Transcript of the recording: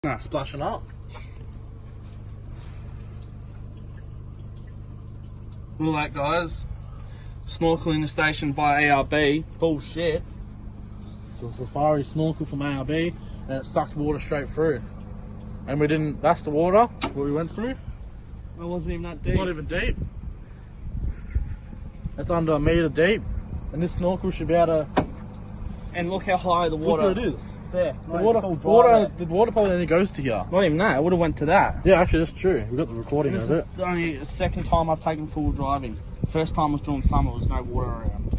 Nah, splashing up. All that, guys. Snorkeling the station by ARB. Bullshit. It's a safari snorkel from ARB, and it sucked water straight through. And we didn't. That's the water what we went through. It wasn't even that deep. It's not even deep. It's under a metre deep, and this snorkel should be able to. And look how high the water Look where it is. there. The water probably only goes to here. Not even that. It would have went to that. Yeah, actually, that's true. We got the recording This of is it. only the second time I've taken full driving. First time was during summer. There was no water around.